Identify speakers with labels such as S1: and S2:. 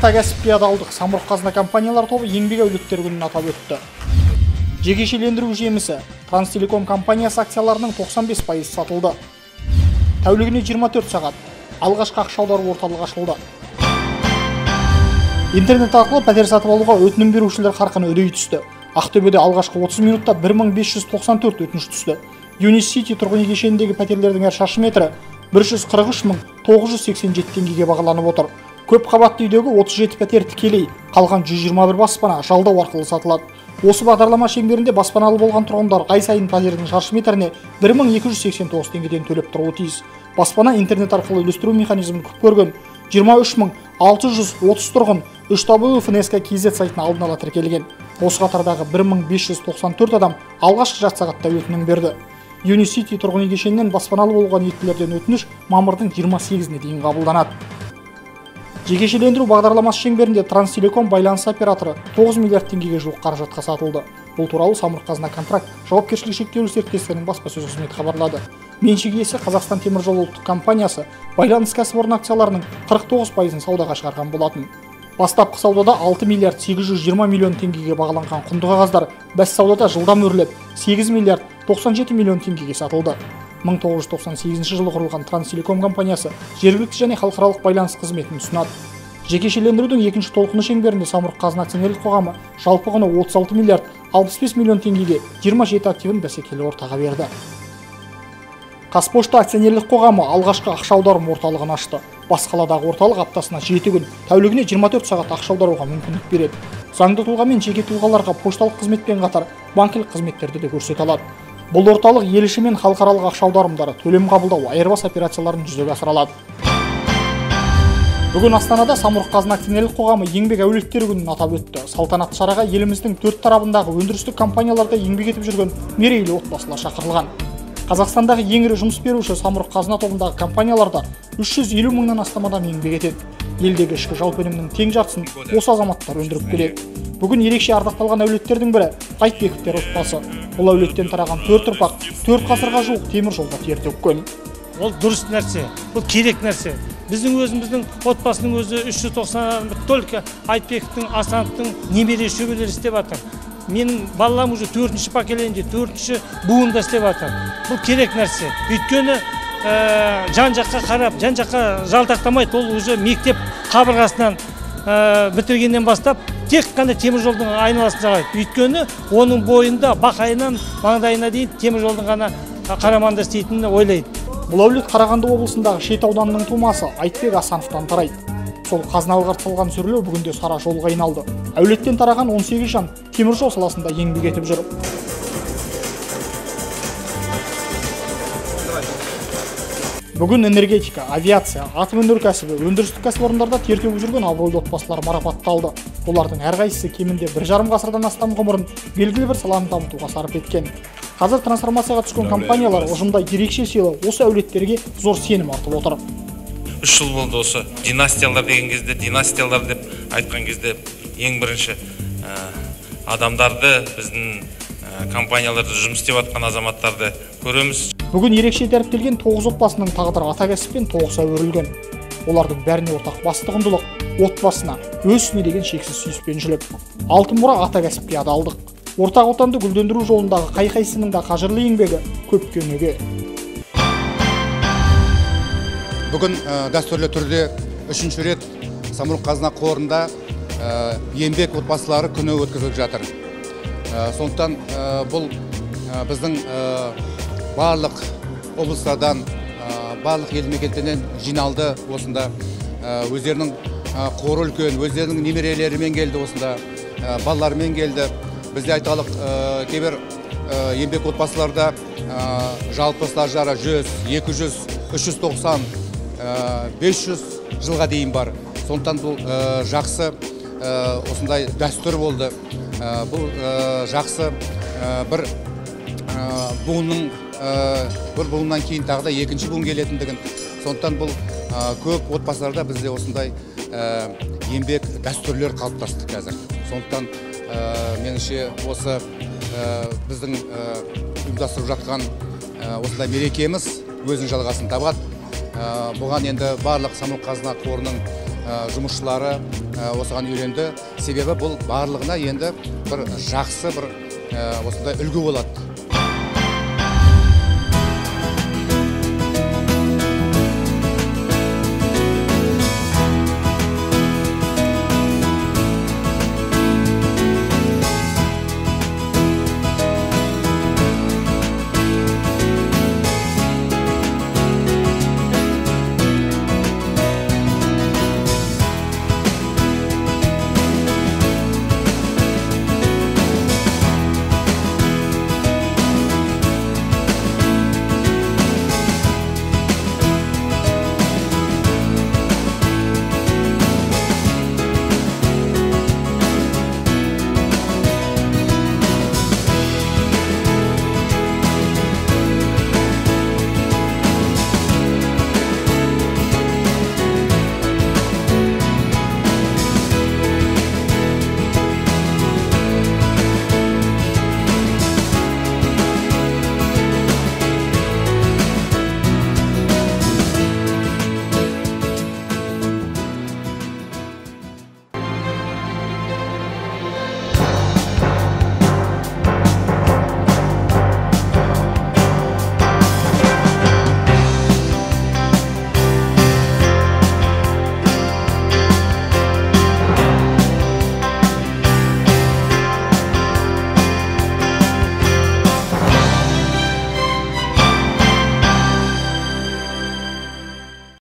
S1: ата кәсіпке адалдық самұрық қазына компаниялар тобы еңбек әулеттері күнін атап өтті. Жекешелендіру жемісі Транстелеком компаниясы акцияларының 95% сатылды. Тәулігіне 24 сағат алғашқы ақша аудару орталығы ашылды. Интернет арқылы пәтер сатып алуға өтінім берушілер қарқыны үдей түсті. Ақтөбеде алғашқы 30 минутта 1594 өтініш түсті. Юнис-Сити тұрғын үй кешеніндегі пәтерлердің әр шаршы метрі 143.987 теңгеге бағаланып отыр. Көп қабатты үйдегі 37 пәтер тікелей, қалған 121 баспана жалдау арқылы сатылады. Осы бағдарлама шеңберінде баспаналы болған тұрғындар ай сайын пәтердің шаршы метріне 1289 теңгеден төлеп тұруы тиіс. Баспана интернет арқылы үлестіру механизмін күп көрген 23.630 тұрғын 3W.FNSK.KZ сайтына алдын ала тіркелген. Осы қатардағы 1594 адам алғашқы жарты сағатта өтінім берді. Юнис-Сити тұрғын үй кешенінен баспаналы болған ниеттілерден өтініш мамырдың 28-іне дейін қабылданады. Жекешелендіру бағдарламасы шеңберінде Транстелеком байланыс операторы 9 миллиард теңгеге жуық қаражатқа сатылды. Бұл туралы самұрық қазына контракт жауапкершілігі шектеулі серіктестігінің баспасөз қызметі хабарлады. Меншік иесі Қазақстан темір жолы ұлттық компаниясы байланыс кәсіпорын акцияларының 49%-ын саудаға шығарған болатын. Бастапқы саудада 6 миллиард 820 миллион теңгеге бағаланған құнды қағаздар бәс саудада жылдам өрлеп 8 миллиард 97 миллион теңгеге сатылды. 1998 жылы құрылған Транстелеком компаниясы жергілікті және халықаралық байланыс қызметін ұсынады. Жекешелендірудің екінші толқыны шеңберінде самұрық қазына акционерлік қоғамы жалпы құны 36 миллиард 65 миллион теңгеге 27 активін бәсекелі ортаға берді. Қазпошта акционерлік қоғамы алғашқы ақша аударым орталығын ашты. Бас қаладағы орталық аптасына 7 күн, тәулігіне 24 сағат ақша аударуға мүмкіндік береді. Заңды тұлға мен жеке тұлғаларға пошталық қызметпен қатар банкілік қызметтерді де көрсете алады. Бұл орталық ел іші мен халықаралық ақша аударымдары, төлем қабылдау, айырбас операцияларын жүзеге асыра алады. Бүгін Астанада самұрық қазына акционерлік қоғамы еңбек әулеттері күнін атап өтті. Салтанатты шараға еліміздің 4 тарабындағы өндірістік компанияларда еңбек етіп жүрген мерейлі отбасылар шақырылған. Қазақстандағы ең ірі жұмыс беруші самұрық қазына тобындағы компанияларда 350 мыңнан астам адам еңбек етеді. Елдегі ішкі жалпы өнімнің тең жартысын осы азаматтар өндіріп келеді. Бүгін ерекше ардақталған әулеттердің бірі Айтбековтер отбасы. Бұл әулеттен тараған 4 ұрпақ 4 ғасырға жуық темір жолда тер төккен.
S2: Ол дұрыс нәрсе, бұл керек нәрсе. Біздің өзіміздің отбасының өзі 390 только Айтбековтің, Асановтың немере шөбелері істеп жатыр. Менің балаларым уже 4-ші поколенде, 4-ші буында істеп жатыр. Бұл керек нәрсе. Өйткені жан жаққа қарап, жан жаққа жалтақтамайды. Ол уже мектеп қабырғасынан бітіргеннен бастап тек қана темір жолдың айналасын жағайды. Өйткені оның бойында бақайынан маңдайына дейін темір жолдың ғана қараманда істейтінін ойлайды.
S1: Бұл әулет Қарағанды облысындағы Шет ауданының тумасы Айтбек Асановтан тарайды. Сол қазыналық артылған сүрлеу бүгінде сара жолға айналды. Әулеттен тараған 18 жан темір жол саласында еңбек етіп жүр. Бүгін энергетика, авиация, атом өнеркәсібі, өндірістік кәсіпорындарда тер төгіп жүрген абыройлы отбасылар марапатталды. Олардың әрқайсысы кемінде 1,5 ғасырдан астам ғұмырын белгілі бір саланы дамытуға сарп еткен. Қазір трансформацияға түскен компаниялар ұжымда ерекше сыйлы осы әулеттерге зор сенім артып отыр.
S3: 3 жыл болды осы династиялар деген кезде, династиялар деп айтқан кезде ең бірінші адамдарды, біздің компанияларда жұмыс істеп жатқан азаматтарды көреміз.
S1: Бүгін ерекше дәріптелген 9 отбасының тағдыры ата кәсіппен тоғыса өрілген. Олардың бәріне ортақ басты құндылық отбасына, өз ісіне деген шексіз сүйіспеншілік. Алтын мұра ата кәсіпке адалдық. Ортақ отанды гүлдендіру жолындағы қай-қайсының да қажырлы еңбегі көпке өнеге.
S4: Бүгін дәстүрлі түрде 3-ші рет самұрық қазына қорында еңбек отбасылары күні өткізіліп жатыр. Сондықтан бұл біздің барлық облыстардан, барлық елді мекендерден жиналды осында. Өздерінің қоры үлкен, өздерінің немерелерімен келді осында, балаларымен келді. Бізде айталық кейбір еңбек отбасыларда жалпы стаждары 100, 200, 390, 500 жылға дейін бар. Сондықтан бұл жақсы осындай дәстүр болды. Бұл жақсы бір буыннан кейін тағы да екінші буын келетіндігін. Сондықтан бұл көп отбасыларда бізде осындай еңбек дәстүрлер қалыптасты қазір. Сондықтан меніңше осы біздің ұйымдастырып жатқан осындай мерекеміз өзінің жалғасын табады. Бұған енді барлық самұрық қазына қорының жұмысшылары осыған үйренді. Себебі бұл барлығына енді бір жақсы бір осындай үлгі болады.